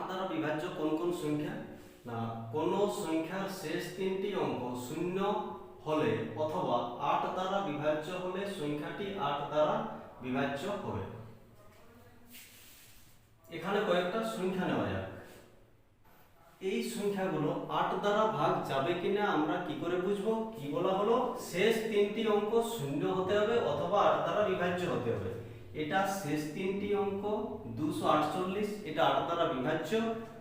দ্বারা বিভাজ্য কোন কোন সংখ্যা? না, কোন সংখ্যার শেষ তিনটি অঙ্ক শূন্য হলে অথবা 8 দ্বারা বিভাজ্য হলে সংখ্যাটি 8 দ্বারা বিভাজ্য হবে। এখানে কয়েকটা সংখ্যা নেওয়া যাক। এই সংখ্যাগুলো 8 দ্বারা ভাগ যাবে কিনা আমরা কি করে বুঝবো? কি বলা হলো? শেষ তিনটি অঙ্ক শূন্য হতে হবে অথবা 8 দ্বারা বিভাজ্য হতে হবে। এটা শেষ তিনটি অঙ্ক 248, এটা 8 দ্বারা বিভাজ্য,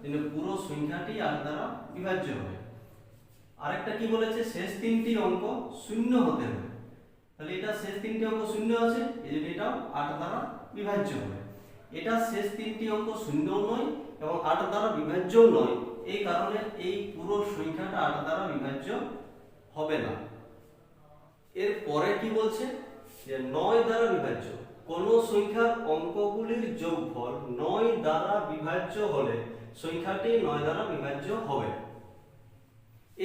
মানে পুরো সংখ্যাটি 8 দ্বারা বিভাজ্য হবে। আরেকটা কি বলেছে? শেষ তিনটি অঙ্ক শূন্য হতে হবে। তাহলে এটা শেষ তিনটি অঙ্ক শূন্য আছে, এজন্য এটাও 8 দ্বারা বিভাজ্য হবে। এটা শেষ তিনটি অঙ্ক শূন্য নয় এবং 8 দ্বারা বিভাজ্যও নয়, এই কারণে এই পুরো সংখ্যাটা 8 দ্বারা বিভাজ্য হবে না। এর পরে কি বলছে? যে 9 দ্বারা বিভাজ্য। কোন সংখ্যার অঙ্কগুলির যোগফল 9 দ্বারা বিভাজ্য হলে সংখ্যাটি 9 দ্বারা বিভাজ্য হবে।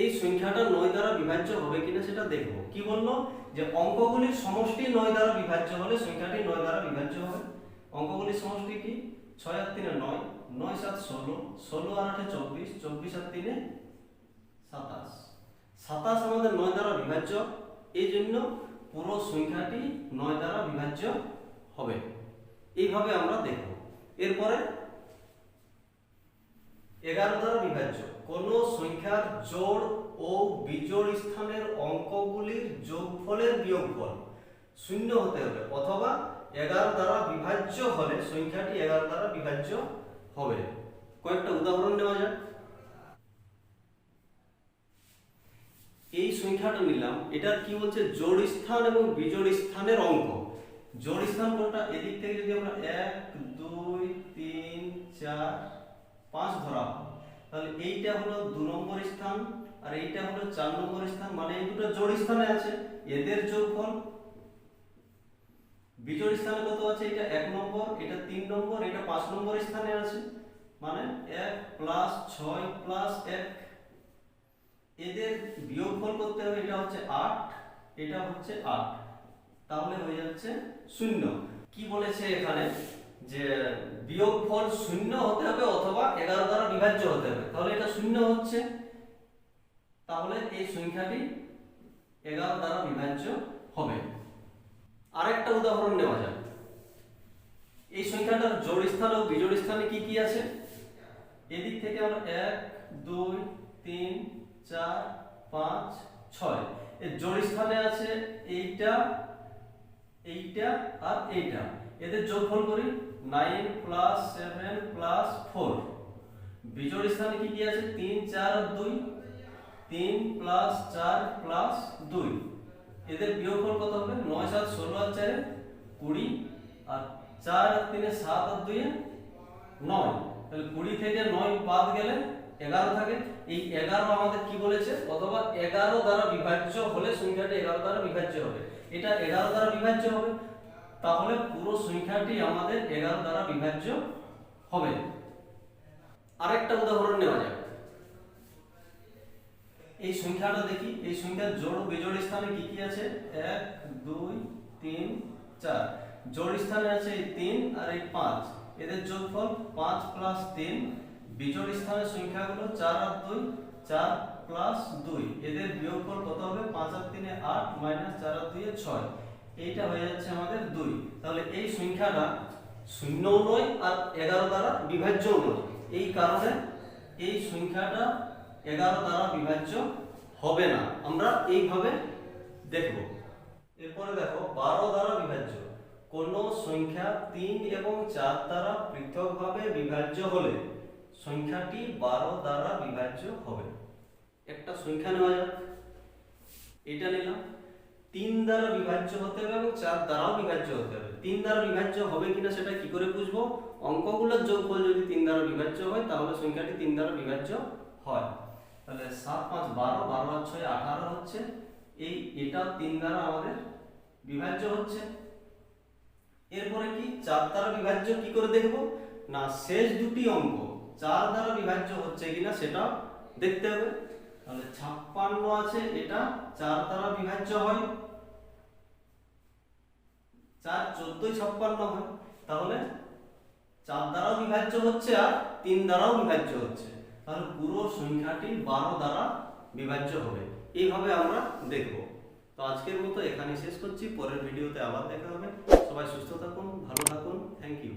এই সংখ্যাটা 9 দ্বারা বিভাজ্য হবে কিনা সেটা দেখব। কি বললো? যে অঙ্কগুলির সমষ্টি 9 দ্বারা বিভাজ্য হলে সংখ্যাটি 9 দ্বারা বিভাজ্য হবে। অঙ্কগুলির সমষ্টি কি? 6 আর 3 9, 9 7 16, 16 আর 8 24, 24 আর 3 27, 27 আমাদের 9 দ্বারা বিভাজ্য, এই জন্য পুরো সংখ্যাটি 9 দ্বারা বিভাজ্য হবে। এইভাবে আমরা দেখব। এরপরে 11 দ্বারা বিভাজ্য। কোন সংখ্যার জোড় ও বিজোড় স্থানের অঙ্কগুলির যোগফলের বিয়োগফল শূন্য হতে হবে অথবা 11 দ্বারা বিভাজ্য হলে সংখ্যাটি 11 দ্বারা বিভাজ্য হবে। কয়েকটা উদাহরণ নেওয়া যাক। এই সংখ্যাটা নিলাম, এটার কি বলছে? জোড় স্থান এবং বিজোড় স্থানের অঙ্ক। জোড় স্থান কোনটা? এদিক থেকে যদি আমরা 1 2 3 4 5 ধরা, তাহলে এইটা হলো 2 নম্বর স্থান আর এইটা হলো 4 নম্বর স্থান, মানে এই দুটো জোড় স্থানে আছে, এদের যোগফল। বিজোড় স্থানে কত আছে? এটা 1 নম্বর, এটা 3 নম্বর, এটা 5 নম্বর স্থানে আছে, মানে 1 + 6 + 1। এদের বিয়োগফল করতে হবে, এটা হচ্ছে 8, এটা হচ্ছে 8, তাহলে হয়ে যাচ্ছে 0। কি বলেছে এখানে? যে বিয়োগফল 0 হতে হবে অথবা 11 দ্বারা বিভাজ্য হতে হবে। তাহলে এটা 0 হচ্ছে, তাহলে এই সংখ্যাটি 11 দ্বারা বিভাজ্য হবে। আরেকটা উদাহরণ নেওয়া যাক। এই সংখ্যাটার জোড় স্থান ও বিজোড় স্থানে কি কি আছে? এদিক থেকে আমরা 1 2 3 4 5 6, এর জোড় স্থানে আছে এইটা, এইটা আর এইটা, এদের যোগফল করি 9 + 7 + 4। বিজোড় স্থানে কি কি আছে? 3 4 আর 2, 3 + 4 + 2, এদের বিয়োগফল কত হবে? 9 7 16 আর 4 20 আর 4 আর 3 7 আর 2 9, তাহলে 20 থেকে 9 বাদ গেলে 11 থাকে। এই 11 আমাদের কি বলেছে? অথবা 11 দ্বারা বিভাজ্য হলে সংখ্যাটি 11 দ্বারা বিভাজ্য হবে। এটা 11 দ্বারা বিভাজ্য হবে, তাহলে পুরো সংখ্যাটি আমাদের 11 দ্বারা বিভাজ্য হবে। আরেকটা উদাহরণ নেওয়া যাক। এই সংখ্যাটা দেখি, এই সংখ্যার জোড় ও বিজোড় স্থানে কি কি আছে? 1 2 3 4, জোড় স্থানে আছে এই 3 আর এই 5, এদের যোগফল 5 + 3। বিজোড় স্থানের সংখ্যাগুলো 4 আর 2, 4 + 2, এদের বিয়োগফল কত হবে? 5 আর 3 8 - 4 আর 2 6, এইটা হয়ে যাচ্ছে আমাদের 2। তাহলে এই সংখ্যাটা 0 নয় আর 11 দ্বারা বিভাজ্যও নয়, এই কারণে এই সংখ্যাটা 11 দ্বারা বিভাজ্য হবে না। আমরা এইভাবে দেখব। এরপরে দেখো 12 দ্বারা বিভাজ্য। কোন সংখ্যা 3 এবং 4 দ্বারা পৃথকভাবে বিভাজ্য হলে সংখ্যাটি 12 দ্বারা বিভাজ্য হবে। একটা সংখ্যা নেওয়া যাক, এটা নিলাম। 3 দ্বারা বিভাজ্য হতে হবে এবং 4 দ্বারাও বিভাজ্য হতে হবে। 3 দ্বারা বিভাজ্য হবে কিনা সেটা কি করে বুঝবো? অঙ্কগুলোর যোগফল যদি 3 দ্বারা বিভাজ্য হয় তাহলে সংখ্যাটি 3 দ্বারা বিভাজ্য হয়। তাহলে 7 5 12, 12 আর 6 18 হচ্ছে, এটা 3 দ্বারা আমাদের বিভাজ্য হচ্ছে। এরপরে কি 4 দ্বারা বিভাজ্য কি করে দেখব? না, শেষ দুটি অঙ্ক 4 দ্বারা বিভাজ্য হচ্ছে কিনা সেটা দেখতে হবে। তাহলে 56 আছে, এটা 4 দ্বারা বিভাজ্য হয়, 4 14 56 হয়, তাহলে 4 দ্বারাও বিভাজ্য হচ্ছে আর 3 দ্বারাও বিভাজ্য হচ্ছে, তাহলে পুরো সংখ্যাটি 12 দ্বারা বিভাজ্য হবে। এইভাবে আমরা দেখব। তো আজকের মতো এখানে শেষ করছি, পরের ভিডিওতে আবার দেখা হবে। সবাই সুস্থ থাকুন, ভালো থাকুন, থ্যাংক ইউ।